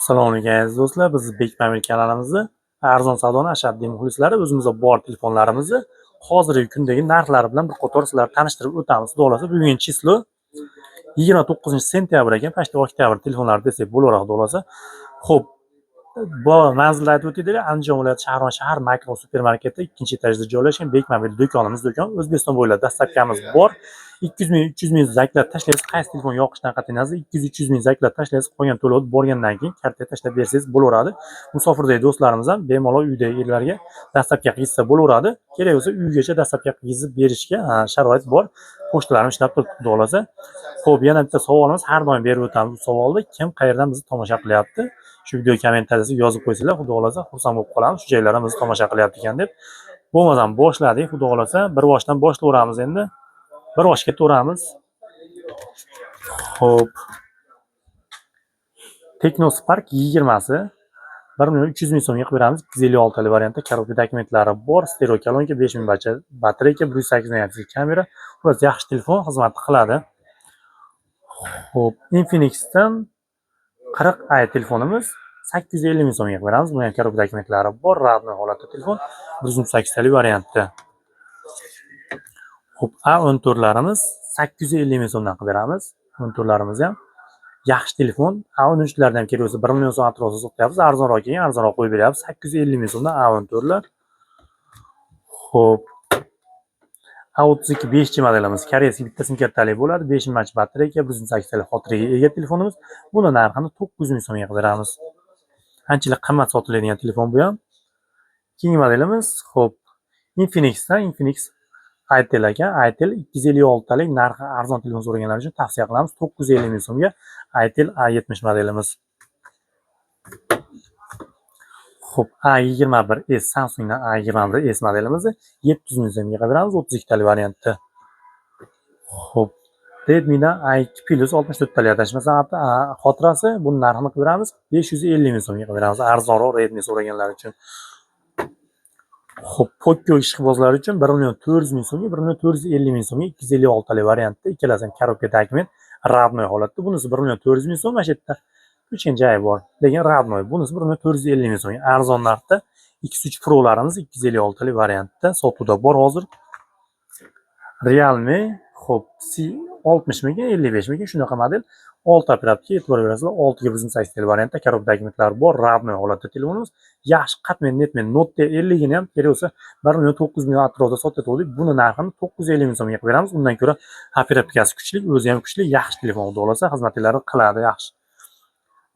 Assalomu alaykum aziz do'stlar. Biz Bekmobil kanalimizni arzon savdoni ashaddiy muxlislari o'zimizda bor telefonlarimizni hozirgi kundagi narxlari bilan bir qator sizlarni tanishtirib o'tamiz. Xudo xolasa bugungi chislo 29-sentyabr ekan, pashta oktyabr telefonlari desak bo'laveradi xudo xolasa. Xo'p, bu manzilni aytib o'taylik. Andijon viloyati shahar Makro supermarketi 2-etajda joylashgan Bekmobil do'konimiz. O'zbekiston bo'ylab dastlabkamiz bor. 200 ming zaklab tashlaysiz, qaysi telefon yoqishdan qat'iy nazar 200-300 ming zaklab tashlaysiz, qolgan to'lov borgandan keyin kartaga tashlab bersangiz bo'laveradi. Musofirdagi do'stlarimiz ham bemalol uydagi erlarga dastlabki qilsa bo'laveradi. Kerak bo'lsa uygacha dastlabki qilib berishga sharoit bor. Pochtalarimiz ishlab turibdi xudo xolasa. Xo'p, yana bitta savolimiz har doim berib o'tamiz. Bu savolni kim qayerdan bizni tomosha qilyapti? Shu video kommentariyasiga yozib qo'ysanglar, xudo xolasa xursand bo'lib qolamiz. Shu joylardan bizni tomosha qilyapti ekan deb. Bo'lmasam boshladik, xudo xolasa. Bir boshdan boshlayveramiz endi. Bir boshga ketaveramiz. Xo'p. Tecno Spark 20si 1.300 ming so'mga qilib beramiz. 256 talik variantda korobka dokumentlari bor, stereo kolonka, 5000 batareyka, 108 megapiksel kamera. Xullas yaxshi telefon xizmat qiladi. Xo'p, Infinixdan 40i telefonimiz 850 ming so'mga qilib beramiz. Bu ham korobka dokumentlari bor, radnoy holatda telefon, 128 talik variantda. Xo'p, A14larimiz 850 ming so'mdan qilib beramiz. 14larimiz ham yaxshi telefon. A13lardan ham kerak bo'lsa 1 million so'm atrofida sotyapmiz. Arzonroq kelgan, arzonroq qo'yib beryapmiz. 850 ming so'mdan A14lar. Xo'p. A32 5G modelimiz koreyskiy bitta sim kartalik bo'ladi. 5000 mAh batareyka, 128 talik xotiraga ega telefonimiz. Buni narxini 900 ming so'mga qilib beramiz. Anchalik qimmat sotiladigan telefon bu ham. Keyingi modelimiz, xo'p, Infinix Itel ekan. Itel 256 talik narxi arzon telefon so'raganlar uchun tavsiya qilamiz. 950 ming so'mga Itel A70 modelimiz. Xo'p, A21s Samsungdan A21s modelimizni 700 ming so'mga qilib beramiz, 32 talik variantda. Xo'p, Redmi'dan A2 Plus 64 talik adashmasam xotirasi, buni narxini qilib beramiz 550 ming so'mga qilib beramiz. Arzonroq Redmi so'raganlar uchun. Xo'p, Poco ishqibozlar uchun 1.400 ming so'mga, 1.450 ming so'mga 256 talik variantda, ikkalasi ham korobka dokument, radnoy holatda. Bunisi 1.400 ming so'm, mana shu yerda ko'chgan joyi bor. Lekin radnoy. Bunisi 1.450 ming so'mga. Arzon narxda X3 Pro'larimiz 256 talik variantda sotuvda bor hozir. Realme, xo'p, C60 miga, 55 miga shunaqa model. 6 operatorga e'tibor berasizlar. 6 ga 128 talik variantda korobka dokumentlari bor, radnoy holatda telefonimiz. Yaxshi qatmen netmen Note 50 ni ham kerak bo'lsa 1.900 ming atrofida sotyapti. Buni narxini 950 ming so'mga qilib beramiz. Undan ko'ra operatorasi kuchli, o'zi ham kuchli, yaxshi telefon xudo xolasa xizmatlarini qiladi yaxshi.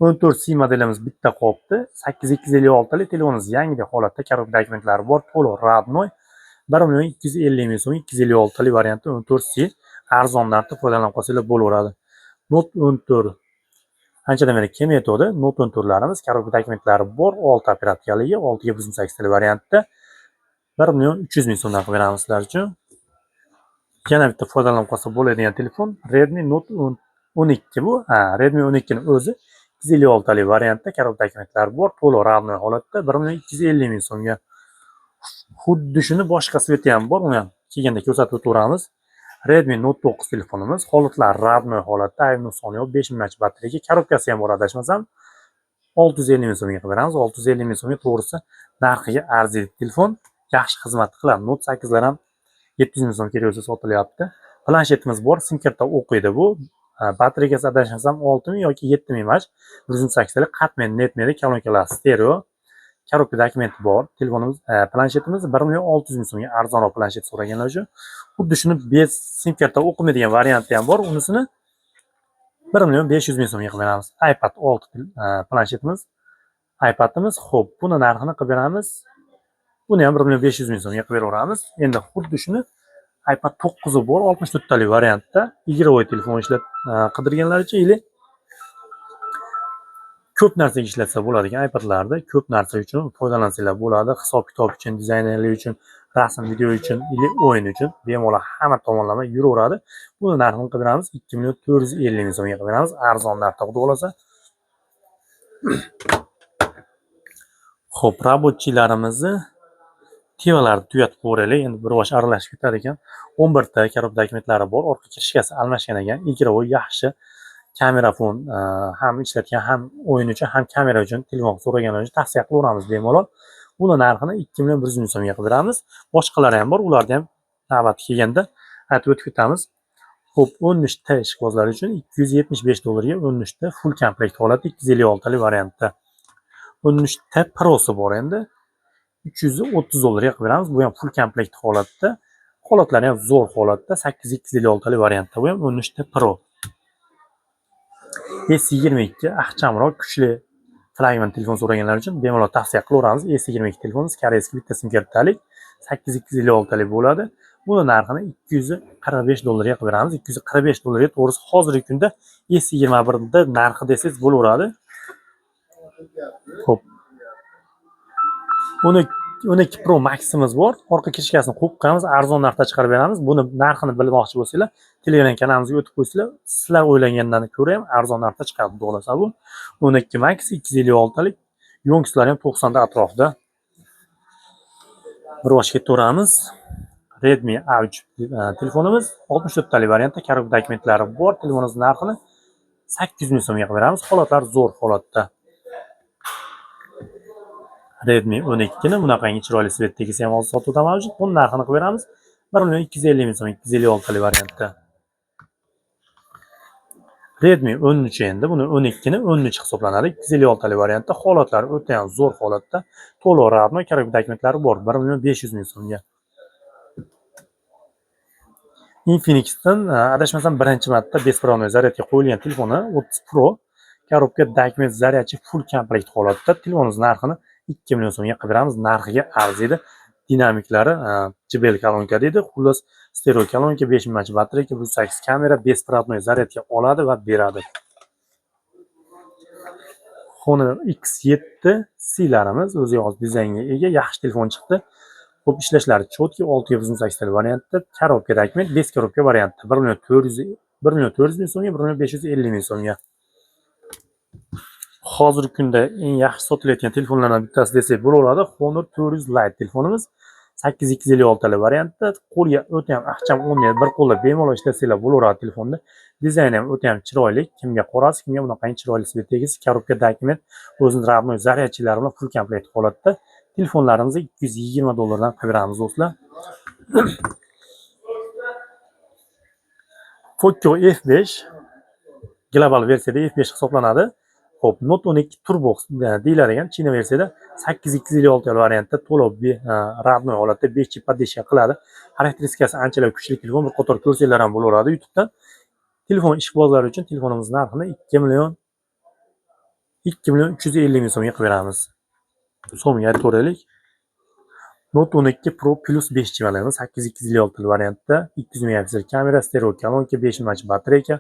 14C modelimiz bitta qolibdi. 8256 talik telefonimiz yangidek holatda, korobka dokumentlari bor, to'liq radnoy. 1.250 ming so'm, 256 talik variantda 14C arzon narxda foydalanib qolsanglar bo'laveradi. Note 14 anchadan beri kelmayotdi. Note 14larimiz korobka dokumentlari bor, 6 operatorligi, 6 ga 128 talik variantda 1.300 ming so'mdan qilib beramiz sizlar uchun. Yana bitta foydalanib qolsa bo'ladigan telefon Redmi Note 12 bu. Redmi 12 ni o'zi 256 talik variantda korobka dokumentlari bor, to'liq radnoy holatda 1.250 ming so'mga. Xuddi shuni boshqa sveti ham bor, uni ham kelganda ko'rsatib o'tamiz. Redmi Note 9 telefonimiz holatlari radnoy holatda, ayni soni yo'q, 5000 mAh batareyka, korobkasi ham bor adashmasam. 650 ming so'mga qilib beramiz. 650 ming so'mga to'g'risi narxiga arziydi telefon, yaxshi xizmat qiladi. Note 8lar ham 700 ming so'm kerak bo'lsa sotilyapti. Planshetimiz bor, sim karta o'qiydi bu. Batareykasi adashmasam 6000 yoki 7000 mAh, 128 talik qatmen netmedi, kolonkalar stereo. Korobka dokumenti bor. Telefonimiz, planshetimiz 1.600 ming so'mga arzonroq planshet so'raganlar uchun. Xuddi shuni bez sim karta o'qimaydigan varianti ham bor. Unisini 1.500 ming so'mga qilib beramiz. iPad 6 planshetimiz, iPadimiz. Xo'p, buni narxini qilib beramiz. Buni ham 1.500 ming so'mga qilib beraveramiz. Endi xuddi shuni iPad 9 bor, 64 talik variantda, igrovoy telefon ishlab qidirganlar uchun ili ko'p narsaga ishlatsa bo'ladigan iPadlarda, ko'p narsa uchun foydalansanglar bo'ladi. Hisob-kitob uchun, dizaynerlik uchun, rasm, video uchun, ili o'yin uchun bemalol hamma tomonlama yuraveradi. Buni narxini qilib beramiz 2.450 ming so'mga qilib beramiz. Arzon narxda xudo xolasa. Xo'p, robotchilarimizni tevalarni tugatib qo'yaylik. Endi bir bosh aralashib ketar ekan. 11 ta korobka dokumentlari bor, orqa kirishkasi almashgan ekan. Igrovoy yaxshi kamerafon ham ishlatgan, ham o'yin uchun, ham kamera uchun telefon so'raganlar uchun tavsiya qilaveramiz bemalol. Buni narxini 2100 ming so'mga qilib beramiz. Boshqalari ham bor, ularni ham navbati kelganda aytib o'tib ketamiz. Xo'p, 13 ta ishqibozlar uchun 275 dollarga 13 ta full komplekt holatda 256 talik variantda. 13 ta prosi bor endi. 330 dollarga qilib beramiz. Bu ham full komplekt holatda. Holatlari ham zo'r holatda 8256 talik variantda. Bu ham 13 ta pro. S22 ixchamroq kuchli flagman telefon so'raganlar uchun bemalol tavsiya qilaveramiz. S22 telefonimiz koreyskiy bitta sim kartalik 8256 talik bo'ladi. Buni narxini 245 dollarga qilib beramiz. 245 dollarga to'g'risi hozirgi kunda S21 da narxi desangiz bo'laveradi. Xo'p. 12 Pro Maximiz bor. Orqa kirishkasini qo'yib qo'yamiz, arzon narxda chiqarib beramiz. Buni narxini bilmoqchi bo'lsanglar, Telegram kanalimizga o'tib qo'ysanglar, sizlar o'ylagandan ko'ra ham arzon narxda chiqadi, bo'lsa bu. 12 Max 256 talik, yo'ngsilari ham 90 ta atrofida. Bir boshga ketaveramiz. Redmi A3 telefonimiz 64 talik variantda, karob dokumentlari bor. Telefonimiz narxini 800 ming so'mga qilib beramiz. Holatlar zo'r holatda. Redmi 12 ni bunaqangi chiroyli svetdagi ham hozir sotuvda mavjud. Buni narxini qilib beramiz 1.250 ming so'm, 256 talik variantda. Redmi 13 endi buni 12 ni 13 hisoblanadi, 256 talik variantda. Holatlari o'ta ham zo'r holatda. To'liq ravno kerak dokumentlari bor, 1.500 ming so'mga. Infinix'dan adashmasam birinchi marta besprovod zaryadga qo'yilgan telefoni 30 Pro. Korobka dokument zaryadchi full komplekt holatda. Telefonimiz narxini 2 million so'mga qilib beramiz. Narxiga arziydi. Dinamiklari JBL kolonka deydi. Xullas stereo kolonka, 5000 mAh batareyka, 8 kamera, besprovod zaryadga oladi va beradi. Honor X7 C-larimiz o'ziga xos dizaynga ega, yaxshi telefon chiqdi. Xo'p, ishlashlari chotki 628 talik variantda, korobka dokument, bez korobka variantda. 1.400 ming so'mga, 1.550 ming so'mga. Hozirgi kunda eng yaxshi sotilayotgan telefonlardan bittasi desak bo'laveradi. Honor 400 Lite telefonimiz 8256 talik variantda, qo'lga o'ta ham ixcham o'rnaydi, bir qo'lda bemalol ishlasanglar bo'laveradi telefonda. Dizayni ham o'ta ham chiroyli, kimga qorasiz, kimga bunaqangi chiroyli svetdagi korobka dokument, o'zining ravnoy zaryadchilari bilan full komplekt holatda. Telefonlarimizni 220 dollardan qilib beramiz do'stlar. Poco F5 global versiyada F5 hisoblanadi. Xo'p, Note 12 Turbo deyiladigan China versiyada 8256 variantda to'liq ravnoy holatda 5 chip podeshka qiladi. Xarakteristikasi anchalar kuchli telefon, bir qator ko'rsanglar ham bo'laveradi YouTubedan. Telefon ishqibozlari uchun telefonimiz narxini 2 million 350 ming so'mga qilib beramiz. So'mga aytaveraylik. Note 12 Pro Plus 5G modelimiz 8256 variantda, 200 megapiksel kamera, stereo kolonka, 5000 mAh batareyka.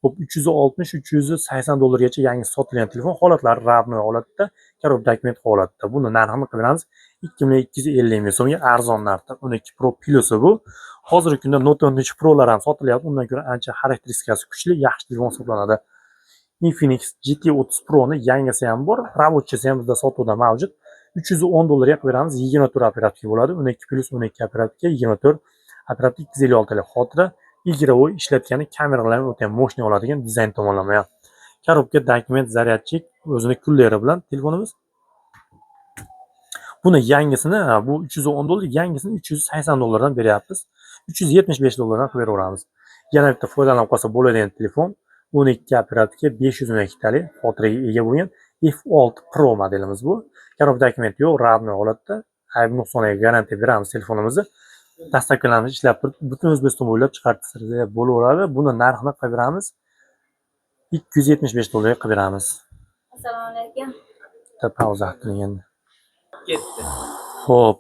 Xo'p, 360-380 dollargacha yangi sotilgan telefon, holatlari ravnoy holatda, karob dokument holatda. Buni narxini qilib beramiz 2250 ming so'mga, arzon narxda. 12 Pro Plus bu. Hozirgi kunda Note 13 Pro'lar ham sotilyapti. Undan ko'ra ancha xarakteristikasi kuchli, yaxshi telefon hisoblanadi. Infinix GT 30 Pro ni yangisi ham bor, ravochisi ham bizda sotuvda mavjud. 310 dollarga qilib beramiz. 24 operativka bo'ladi. 12 plus 12 operativka, 24 operativ, 256 talik xotira. Igrovoy ishlatgani kameralar o'ta ham mo'shni oladigan dizayn tomonlama ham. Korobka dokument zaryadchik o'zini kulleri bilan telefonimiz. Buni yangisini bu 310 dollar, yangisini 380 dollardan beryapmiz. 375 dollardan qilib beraveramiz. Yana bitta foydalanib qolsa bo'ladigan telefon 12 operativka, 512 talik xotiraga ega bo'lgan F6 Pro modelimiz bu. Karob dokument yo'q, ravnoy holatda, ayb nuqsoniga garantiya beramiz telefonimizni. Dastavkalarimiz ishlab turib, butun O'zbekiston bo'ylab chiqartirsa bo'laveradi. Buni narxini qilib beramiz 275 dollarga qilib beramiz. Assalomu alaykum. Bitta pauza qiling. Ketdi. Xo'p.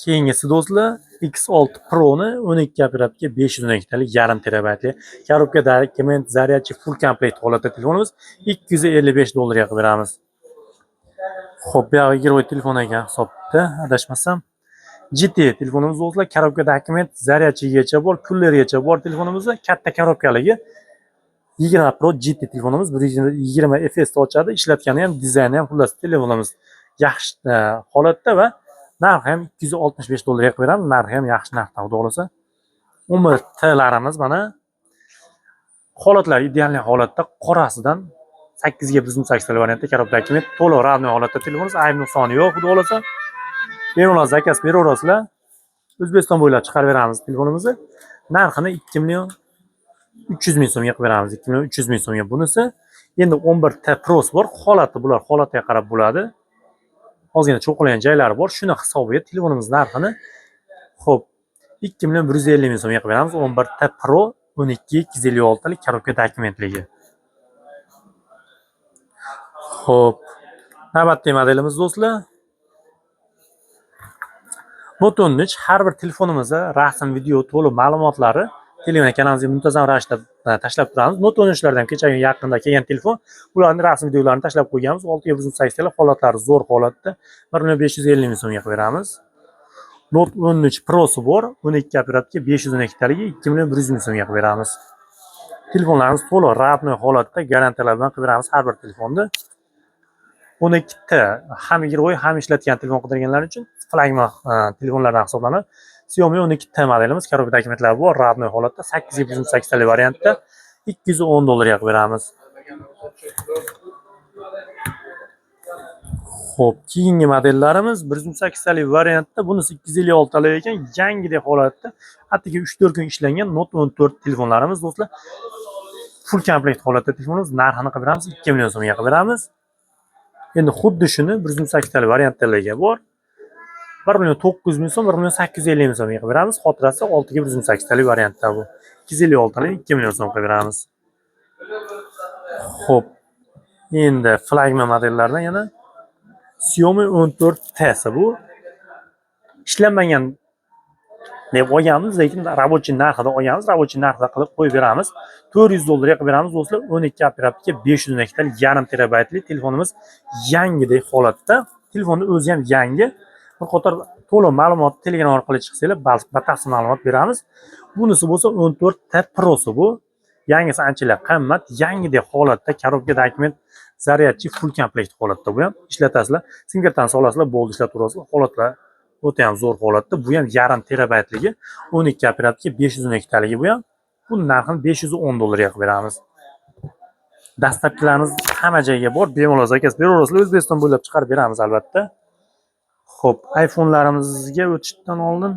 Keyingisi do'stlar X6 Pro ni 12 operativka, 512 talik, yarim terabaytli korobka dokument zaryadchi full komplekt holatda telefonimiz 255 dollarga qilib beramiz. Xo'p, bu yerga giroy telefon ekan hisobda, adashmasam. GT telefonimiz do'stlar, korobka dokument zaryadchigacha bor, kullergacha bor telefonimizda, katta korobkaligi. 20 Pro GT telefonimiz 120 fps ochadi, ishlatgani ham, dizayni ham, xullas telefonimiz yaxshi holatda va narxi ham 265 dollarga qilib beramiz. Narxi ham yaxshi narxda, xudo xolasa. Umr T'larimiz mana Holatlar ideal holatda qorasidan 8 ga 128 tal variantda korobkadagi to'liq radnoy holatda telefonimiz, ayb nuqsoni yo'q. Xudo xolasa bemalol zakaz beraverasizlar. O'zbekiston bo'ylab chiqarib beramiz telefonimizni. Narxini 2 million 300 ming so'mga qilib beramiz. 2 million 300 ming so'mga bunisi. Endi 11 ta Pro'si bor. Bular holatiga qarab bo'ladi. Ozgina cho'qilgan joylari bor. Shuni hisobiga telefonimiz narxini xo'p 2 million 150 ming so'mga qilib beramiz. 11 ta Pro 12 lik korobka dokumentligi. Xo'p, navbatdagi modelimiz do'stlar. Note 13 har bir telefonimizda rasm, video, to'liq ma'lumotlari Telegram kanalimizga muntazam ravishda tashlab turamiz. Note 13lardan kecha yaqinda kelgan telefon, ularning rasm, videolarini tashlab qo'yganmiz. 6 ga holatlari zo'r holatda 1.550 ming so'mga qilib beramiz. Note 13 Pro'si bor, 12 operatorga 512 taligi 2 million 100 ming so'mga qilib beramiz. Telefonlarimiz to'liq radnoy holatda garantiyalar bilan qilib beramiz har bir telefonni. 12 ta ham giroy ham ishlatgan telefon qidirganlar uchun flagman telefonlardan hisoblanadi. Xiaomi 12 ta modelimiz korobka dokumentlari bor, radnoy holatda 8 ga 128 talik variantda 210 dollarga qilib beramiz. Xo'p, keyingi modellarimiz 128 talik variantda, bunisi 256 talik ekan, yangidek holatda, atigi 3-4 kun ishlangan Note 14 telefonlarimiz do'stlar. Full komplekt holatda telefonimiz, narxini qilib beramiz 2 million so'mga qilib beramiz. Endi xuddi shuni 128 talik variantlarga bor. 1 million 900 ming so'm, 1 million 850 ming so'mga qilib beramiz. Xotirasi 6 ga 128 talik variantda bu. 256 talik 2 million so'm qilib beramiz. Xo'p. Endi flagman modellardan yana Xiaomi 14 T'si bu. Ishlanmagan deb olganmiz, lekin rabochiy narxida olganmiz, rabochiy narxida qilib qo'yib beramiz. 400 dollarga qilib beramiz do'stlar. 12 operatorga 512 talik yarim terabaytli telefonimiz yangidek holatda. Telefonning o'zi ham yangi. Bir qator to'liq ma'lumot Telegram orqali chiqsanglar, batafsil ma'lumot beramiz. Bunisi bo'lsa 14 ta Pro'si bu. Yangisi anchalar qimmat, yangidek holatda korobka dokument zaryadchi full komplekt holatda bu ham. Ishlatasizlar, sim kartani solasizlar, bo'ldi ishlataverasizlar. Holatlar o'ta ham zo'r holatda. Bu ham yarim terabaytligi, 12 operatorga 512 taligi bu ham. Buning narxini 510 dollarga qilib beramiz. Dastlabkilarimiz hamma joyga bor, bemalol zakaz beraverasizlar. O'zbekiston bo'ylab chiqarib beramiz albatta. Xo'p, iPhone'larimizga o'tishdan oldin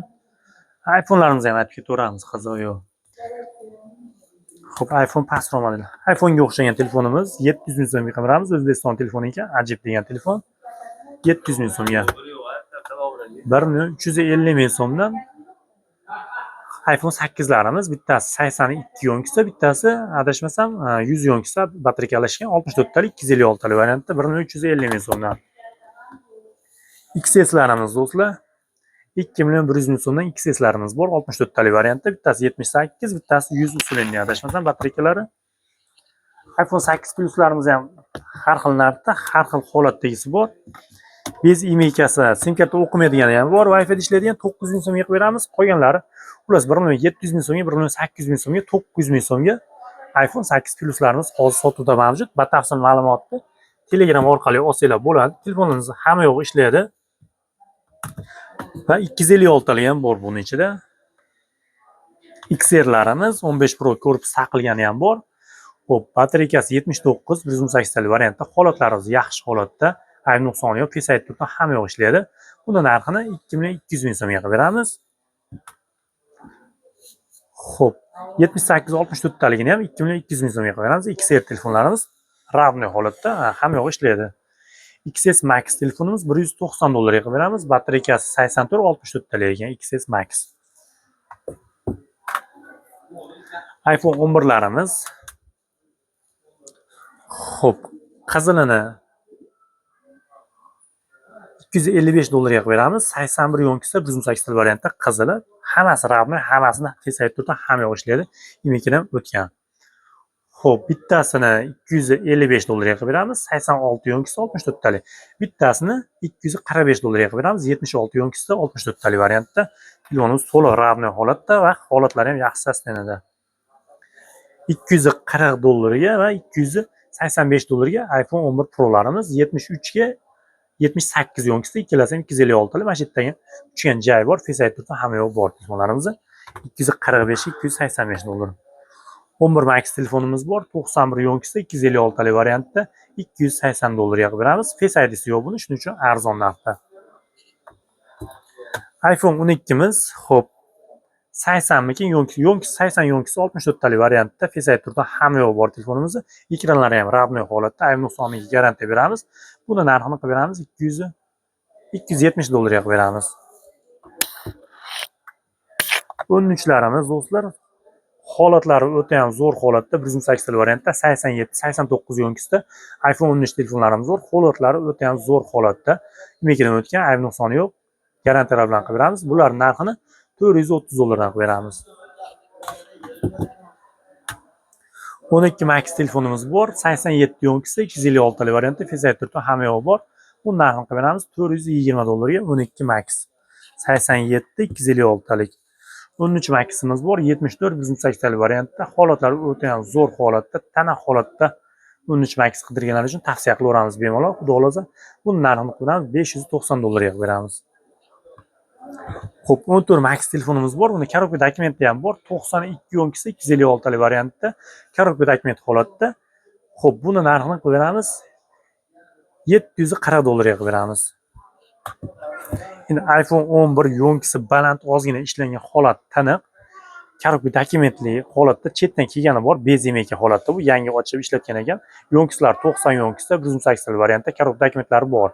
iPhone'larimizni ham aytib ketaveramiz, qiziq. Xo'p, iPhone pastroq model. iPhone'ga o'xshagan telefonimiz 700 ming so'mga qilib beramiz. O'zbekiston telefoni ekan, ajib degan telefon. 700 ming so'mga. 1 million 350 ming so'mdan iPhone 8larimiz, bittasi 82 yonkisi, bittasi adashmasam 100 yonkisi batarekalashgan 64 talik 256 talik variantda 1 million 350 ming so'mdan. XS'larimiz do'stlar 2 million 100 ming so'mdan XS'larimiz bor, 64 talik variantda, bittasi 78, bittasi 100 usulida adashmasam batarekalari. iPhone 8 Plus'larimiz ham har xil narxda, har xil holatdagisi bor. Bez imeykasi, sim karta o'qimaydigani ham bor, Wi-Fi ishlaydigan 900 ming so'mga qilib beramiz. Qolganlari xullas 1 million 700 ming so'mga, 1 million 800 ming so'mga, 900 ming so'mga iPhone 8 Plus'larimiz hozir sotuvda mavjud. Batafsil ma'lumotni Telegram orqali olsanglar bo'ladi. Telefoningiz hamma yo'q ishlaydi. Va 256 talik ham bor buning ichida. XR'larimiz 15 Pro korpus taqilgani ham bor. Xo'p, batareykasi 79, 128 talik variantda, holatlarimiz yaxshi holatda. Ayb nuqsoni yo'q, Face ID turdan hamma yo'q ishlaydi. Buni narxini 2 million 200 ming so'mga qilib beramiz. Xo'p, 78 64 taligini ham 2 million 200 ming so'mga qilib beramiz. XR telefonlarimiz ravnoy holatda, hamma yo'q ishlaydi. XS Max telefonimiz 190 dollarga qilib beramiz. Batareykasi 84 64 talik ekan XS Max. iPhone 11larimiz. Xo'p, qizilini 255 dollarga qilib beramiz. 81 yonkisi 128 talik variantda qizili. Hammasi ravnoy, hammasini Face ID turdan hamma yo'q ishlaydi. Imikdan o'tgan. Xo'p, bittasini 255 dollarga qilib beramiz. 86 yonkisi 64 talik. Bittasini 245 dollarga qilib beramiz. 76 yonkisi 64 talik variantda. Telefonimiz to'liq ravnoy holatda va holatlari ham yaxshi saslanadi. 240 dollarga va 285 dollarga iPhone 11 Pro'larimiz, 73 ga 78 yonkisi, ikkalasi ham 256 talik. Mana shu yerdagi uchgan joy bor, Face ID turdan hamma yo'q bor telefonlarimiz. 245 285 dollar. 11 Max telefonimiz bor. 91 yonkisi 256 talik variantda $280 yoqib beramiz. Face ID'si yo'q buni, shuning uchun arzon narxda. iPhone 12 miz, xo'p, 80 mikin yonkisi 80 yonkisi 64 talik variantda Face ID turda hamma yo'q bor telefonimizni. Ekranlari ham ravnoy holatda, ayb nuqsoniga garantiya beramiz. Buni narxini qilib beramiz $270 yoqib beramiz. 13larimiz do'stlar, holatlari o'ta ham zo'r holatda 128 talik variantda 87-89 yonkisida iPhone 13 telefonlarimiz bor. Holatlari o'ta ham zo'r holatda. Nimaga o'tgan, ayb nuqsoni yo'q. Garantiyalar bilan qilib beramiz. Bularning narxini $430 dan qilib beramiz. 12 Max telefonimiz bor. 87 yonkisi 256 talik variantda Face ID turda hamma yo'q bor. Buni narxini qilib beramiz $420 ga 12 Max. 87 256 talik. 13 Max'imiz bor. 74 128 talik variantda. Holatlari o'ta ham zo'r holatda, tana holatda 13 Max qidirganlar uchun tavsiya qilaveramiz bemalol. Xudo xolasa, buni narxini qilib beramiz $590 ga beramiz. Xo'p, 14 Max telefonimiz bor. Buni korobka dokumenti ham bor. 92 yonkisi 256 talik variantda, korobka dokument holatda. Xo'p, buni narxini qilib beramiz $740 ga qilib beramiz. Endi iPhone 11 yonkisi baland, ozgina ishlangan holat taniq. Korobka dokumentli holatda, chetdan kelgani bor, bezemaka holatda. Bu yangi ochib ishlatgan ekan. Yonkislar 90 yonkisida 128 talik variantda korobka dokumentlari bor.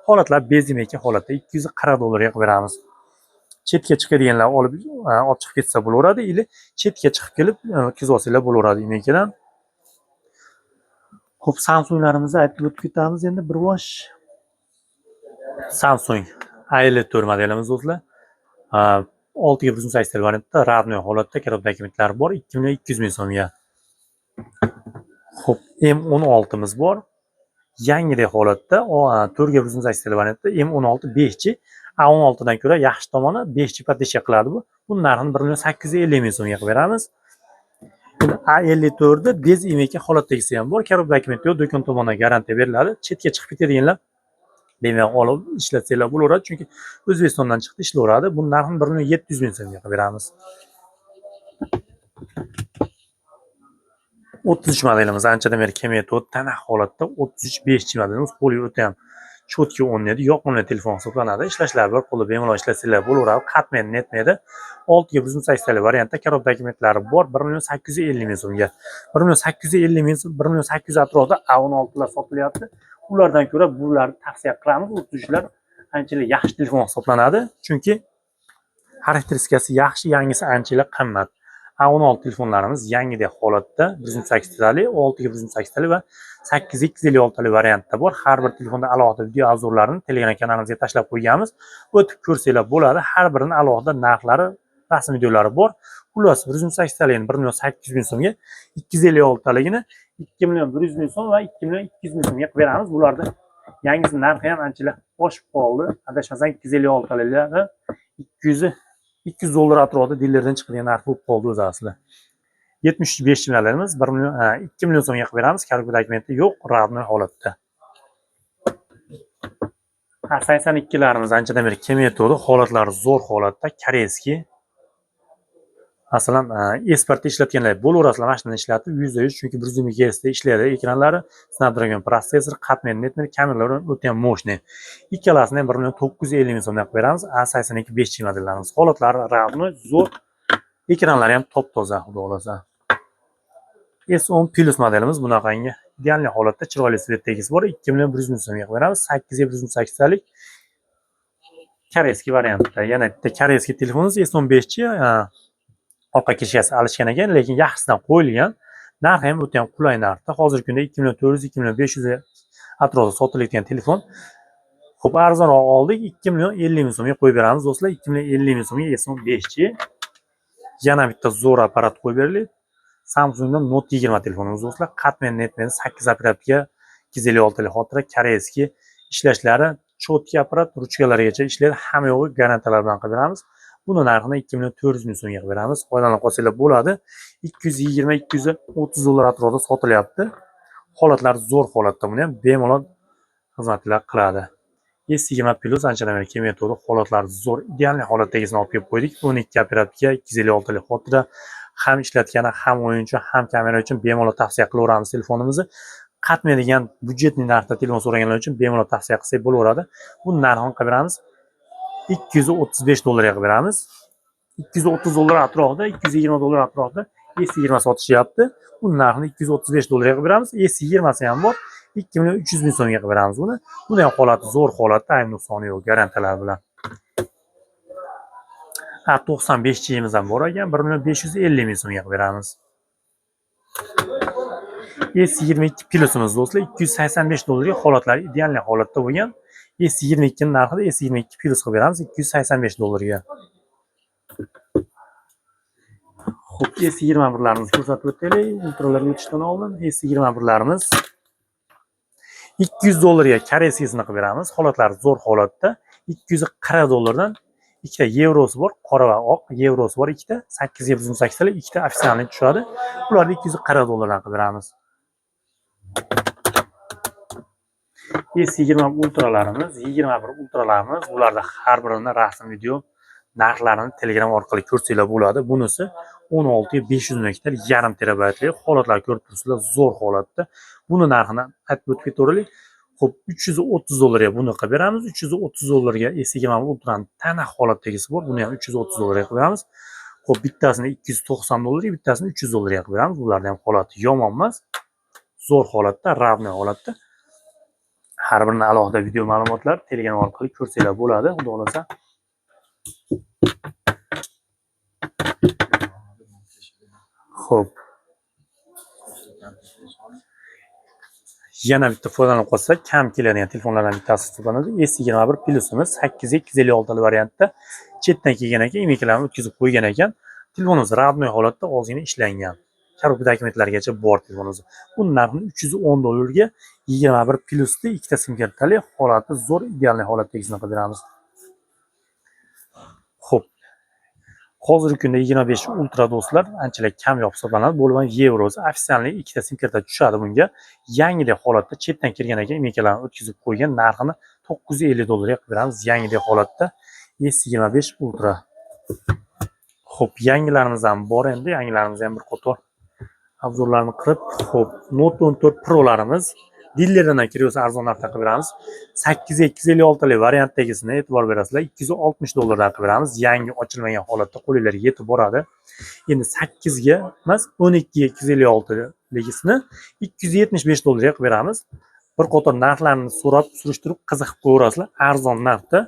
Holatlar bezemaka holatda $240 ga qilib beramiz. Chetga chiqadiganlar olib chiqib ketsa bo'laveradi, ili chetga chiqib kelib o'tkazib olsanglar bo'laveradi imekidan. Xo'p, Samsunglarimizni aytib o'tib ketamiz endi bir bosh. Samsung A54 modelimiz do'stlar. 6 ga 128 talik variantda ravnoy holatda korobka dokumentlari bor, 2.200.000 so'mga. Xo'p, M16 miz bor. Yangidek holatda 4 ga 128 talik variantda M16 5G. A16 dan ko'ra yaxshi tomoni 5G podeshka qiladi bu. Buni narxini 1.850.000 so'mga qilib beramiz. Endi A54 da bez emaka holatdagisi ham bor. Korobka dokumenti yo'q, do'kon tomonidan garantiya beriladi. Chetga chiqib ketadiganlar bemalol olib ishlatsanglar bo'laveradi, chunki O'zbekistondan chiqdi ishlayveradi. Buni narxini 1.700.000 so'mga qilib beramiz. 33 modelimiz anchadan beri kelmayapti. Tana holatda 33 5G modelimiz qo'li o'ta ham cho'tki o'rnaydi, yoqimli telefon hisoblanadi. Ishlashlari bir qo'lda bemalol ishlatsanglar bo'laveradi. Qatmaydi, netmaydi. 6 ga 128 talik variantda korobka dokumentlari bor, 1.850.000 so'mga. 1.850.000 so'm, 1.800 atrofida A16 lar sotilyapti. Ulardan ko'ra bularni tavsiya qilamiz. 33lar anchalar yaxshi telefon hisoblanadi, chunki xarakteristikasi yaxshi, yangisi anchalar qimmat. A16 telefonlarimiz yangidek holatda 128 talik, 6 ga 128 talik va 8 ga 256 talik variantda bor. Har bir telefonda alohida video obzorlarini Telegram kanalimizga tashlab qo'yganmiz. O'tib ko'rsanglar bo'ladi. Har birining alohida narxlari, rasm videolari bor. Xullas 128 talikni 1.800.000 so'mga, 256 taligini 2.100.000 so'm va 2.200.000 so'mga qilib beramiz. Bularda yangisi narxi ham anchalar oshib qoldi. Adashmasam 256 taliklarni $200 atrofida dillerdan chiqadigan narx bo'lib qoldi o'zi aslida. 75 modelimiz 2 million so'mga qilib beramiz. Korobka dokumenti yo'q, ravnoy holatda. 82larimiz anchadan beri kelmayapti. Holatlari zo'r holatda, koreyskiy. Masalan, esportda ishlatganlar bo'laverasizlar, mashinani ishlatib 100%, chunki 120 Hz da ishlaydi ekranlari, Snapdragon protsessor, qatmaydi, netmaydi, kameralar o'ta ham mo'shni. Ikkalasini ham 1.950.000 so'mdan qilib beramiz. A82 5G modellarimiz. Holatlari ravnoy, zo'r. Ekranlari ham top-toza, xudo xolasa. S10 Plus modelimiz bunaqangi ideal holatda chiroyli svetdagisi bor. 2.100.000 so'mga qilib beramiz. 8 ga 128 talik koreyskiy variantda. Yana bitta koreyskiy telefonimiz S10 5G. Orqa kishasi alishgan ekan, lekin yaxshisidan qo'yilgan. Narxi ham o'ta ham qulay narxda. Hozirgi kunda 2.400-2.500 atrofida sotilayotgan telefon. Xo'p, arzonroq oldik, 2.50.000 so'mga qo'yib beramiz do'stlar. 2.50.000 so'mga S10 5G. Yana bitta zo'r apparat qo'yib beriladi. Samsungdan Note 20 telefonimiz do'stlar. Qatman netmen 8 apparatga 256 talik xotira, koreyskiy ishlashlari, cho'tki apparat, ruchkalarigacha ishlaydi. Hamma yo'g'i garantiyalar bilan qilib beramiz. Buni narxini 2.400.000 so'mga qilib beramiz. Foydalanib qolsanglar bo'ladi. $220-230 atrofida sotilyapti. Holatlari zo'r holatda, buni ham bemalol xizmatlar qiladi. S20 Plus anchadan beri kelmayapti. Holatlari zo'r, ideal holatdagisini olib kelib qo'ydik. 12 apparatga 256 talik xotira, ham ishlatgani, ham o'yinchi, ham kamera uchun bemalol tavsiya qilaveramiz telefonimizni. Qatmaydigan budjetli narxda telefon so'raganlar uchun bemalol tavsiya qilsak bo'laveradi. Bu narxini qilib beramiz. $235 qilib beramiz. $230 atrofida, $220 atrofida S20 sotishyapti. Bu narxini $235 qilib beramiz. S20 ham bor. 2.300.000 so'mga qilib beramiz buni. Buni ham holati zo'r holatda, ayb nuqsoni yo'q, garantiyalar bilan. 95 ham bor ekan, 1.550.000 so'mga qilib beramiz. S22 plusimiz do'stlar $285 ga holatlari ideal holatda bo'lgan. S22 ning narxida S22 plus qilib beramiz $285 ga. Xo'p, S21larimizni ko'rsatib o'taylik. Ultralarga o'tishdan oldin S21larimiz $200 ga koreyskasini qilib beramiz. Holatlari zo'r holatda. $240 dan ikkita yevrosi bor, qora va oq yevrosi bor ikkita, 8.8 talik, ikkita ofitsialniy tushadi. Bularni $240 dan qilib beramiz. S20 ultralarimiz, 21 ultralarimiz, bularda har birini rasm, video narxlarini Telegram orqali ko'rsanglar bo'ladi. Bunisi 16.500 megabayt, yarim terabaytli holatlar ko'rib turibsizlar, zo'r holatda. Buni narxini aytib o'tib ketaveraylik. Xo'p, $330 ga buni qilib beramiz. $330 ga S20 ultraning tana holatdagisi bor. Buni ham $330 ga qilib beramiz. Xo'p, bittasini $290, bittasini $300 ga qilib beramiz. Bularning ham holati yomon emas. Zo'r holatda, ravno holatda. Har birini alohida video ma'lumotlar Telegram orqali ko'rsanglar bo'ladi. Xudo xolasa. Xo'p. Yana bitta foydalanib qolsak, kam keladigan telefonlardan bittasi hisoblanadi. S21 plusimiz 8256 variantda chetdan kelgan ekan, imiklarni o'tkazib qo'ygan ekan. Telefonimiz ravnoy holatda ozgina ishlangan. Karob dokumentlargacha bor telefonimiz. Bu narxini $310 ga 21 plusli ikkita sim kartali holati zo'r ideal holatdagisini qilib beramiz. Xo'p. Hozirgi kunda 25 ultra do'stlar anchalar kam hisoblanadi. Bo'lgan yevrosi ofitsialniy ikkita sim karta tushadi bunga. Yangidek holatda chetdan kirgan ekan, imikalarni o'tkazib qo'ygan, narxini $950 ga qilib beramiz. Yangidek holatda S25 ultra. Xo'p, yangilarimiz ham bor endi, yangilarimiz ham bir qator obzorlarni qilib, xo'p, Note 14 Pro'larimiz dillerdan kirsa arzon narxda qilib beramiz. 8256 lik variantdagisini e'tibor berasizlar, $260 dan qilib beramiz. Yangi ochilmagan holatda qo'lingizga yetib boradi. Endi 8 ga emas, 12 ga 256 ligisini $275 ga qilib beramiz. Bir qator narxlarni so'rab, surishtirib, qiziqib qo'yasizlar. Arzon narxda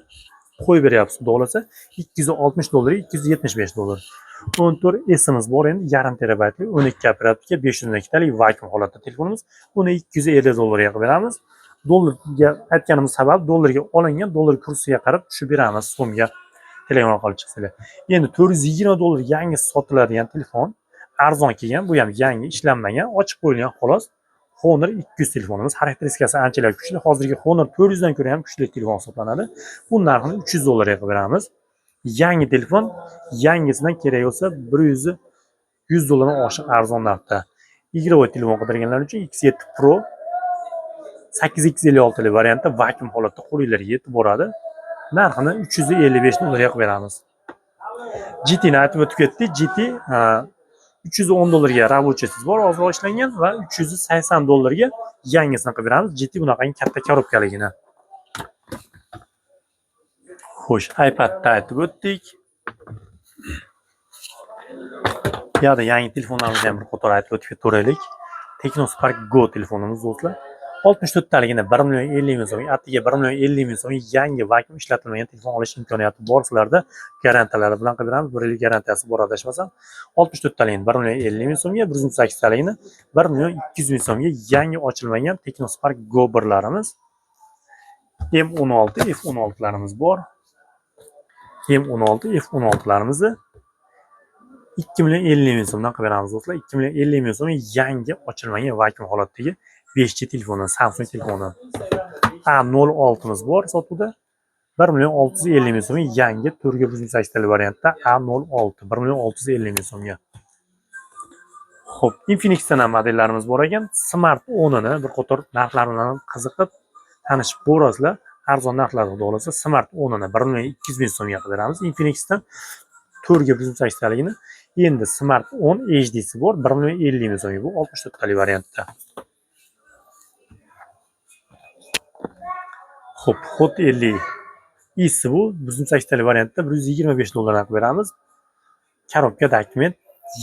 qo'yib beryapsiz, xudo xolasa $260, $275. 14 S'imiz bor endi, yarim terabaytli 12 operatorga 512 talik vakuum holatda telefonimiz. Buni $250 ga qilib beramiz. Dollarga aytganimiz sabab dollarga olingan, dollar kursiga qarab tushib beramiz so'mga. Telegram orqali chiqsanglar. Endi $420 yangi sotiladigan telefon, arzon kelgan, bu ham yangi ishlanmagan, ochib qo'yilgan xolos. Honor 200 telefonimiz, xarakteristikasi anchalar kuchli. Hozirgi Honor 400 dan ko'ra ham kuchli telefon hisoblanadi. Bu narxini $300 ga qilib beramiz. Yangi telefon, yangisidan kerak bo'lsa $100 dan oshiq arzon narxda. Igrovoy telefon qidirganlar uchun X7 Pro 8256 lik variantda vakuum holatda qo'lingizga yetib boradi. Narxini $355 ga qilib beramiz. GT ni aytib o'tib ketdik. GT $310 ga rабочийsiz bor, ozroq ishlangan va $380 ga yangisini qilib beramiz. GT bunaqangi katta korobkaligini. Xo'sh, iPadda aytib o'tdik. Yo'da yangi telefonlarimizni ham bir qator aytib o'tib ketaveraylik. Technospark Go telefonimiz do'stlar. 64 taligini 1.50.000 so'm, atiga 1.50.000 so'm yangi vakuum ishlatilmagan telefon olish imkoniyati bor sizlarda. Garantiyalari bilan qilib beramiz. 1 yil garantiyasi bor adashmasam. 64 taligini 1.50.000 so'mga, 108 taligini 1.200.000 so'mga yangi ochilmagan Technospark Go 1larimiz. M16, F16larimiz bor. M16, F16larimizni 2.50.000 so'mdan qilib beramiz do'stlar. 2.50.000 so'm yangi ochilmagan vakuum holatdagi 5G telefoni, Samsung telefoni. A06miz bor sotuvda. 1.650.000 so'm yangi 4.8 talik variantda A06 1.650.000 so'mga. Xo'p, Infinix'dan ham modellarimiz bor ekan. Smart 10'ini bir qator narxlar bilan qiziqib tanishib ko'rasizlar. Arzon narxlarda xudo xolasa Smart 10'ini 1.200.000 so'mga qilib beramiz. Infinix'dan 4 ga 128 taligini. Endi Smart 10 HD'si bor, 1,50 ming so'mga bu 64 talik variantda. Xo'p, Hot 50 isi bu 128 talik variantda $125 narx beramiz. Korobka dokument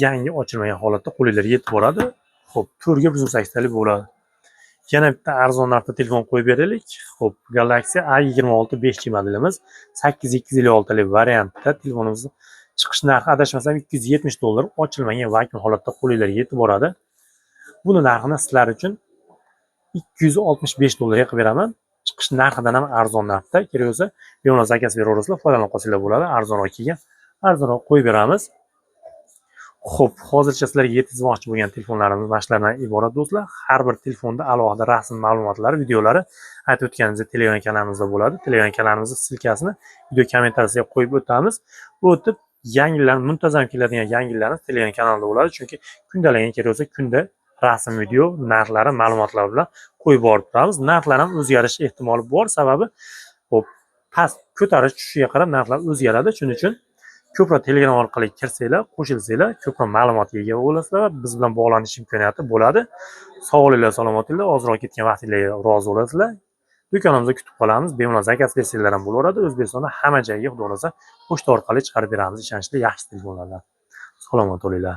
yangi ochilmagan holatda qo'lingizga yetib boradi. Xo'p, 4 ga 128 talik bo'ladi. Yana bitta arzon narxda telefon qo'yib beraylik. Xo'p, Galaxy A26 5G modelimiz 8256 talik variantda telefonimizni chiqish narxi adashmasam $270 ochilmagan vakuum holatda qo'lingizga yetib boradi. Buni narxini sizlar uchun $265 qilib beraman. Chiqish narxidan ham arzon narxda. Kerak bo'lsa, bemalol zakaz beraverasizlar, foydalanib qolsanglar bo'ladi. Arzonroq kelgan, arzonroq qo'yib beramiz. Xo'p, hozircha sizlarga yetkazmoqchi bo'lgan telefonlarimiz mana shulardan iborat do'stlar. Har bir telefonda alohida rasm ma'lumotlari, videolari aytib o'tganimizdek Telegram kanalimizda bo'ladi. Telegram kanalimizning silkasini video kommentariyasiga qo'yib o'tamiz. O'tib yangilar, muntazam keladigan yangilarimiz Telegram kanalida bo'ladi. Chunki kundalik kerak bo'lsa kunda rasm, video, narxlari, ma'lumotlar bilan qo'yib borib turamiz. Narxlar ham o'zgarish ehtimoli bor, sababi xo'p, past ko'tarish tushishiga qarab narxlar o'zgaradi. Shuning uchun ko'proq Telegram orqali kirsanglar, qo'shilsanglar, ko'proq ma'lumotga ega bo'lasizlar, biz bilan bog'lanish imkoniyati bo'ladi. Sog'liklar, salomatliklar, ozroq ketgan vaqtinglarga rozi bo'lasizlar. Do'konimizda kutib qolamiz. Bemalol zakaz bersanglar ham bo'laveradi. O'zbekistonda hamma joyga xudo xolasa pochta orqali chiqarib beramiz ishonchli yaxshi telefonlardan. Salomat bo'linglar.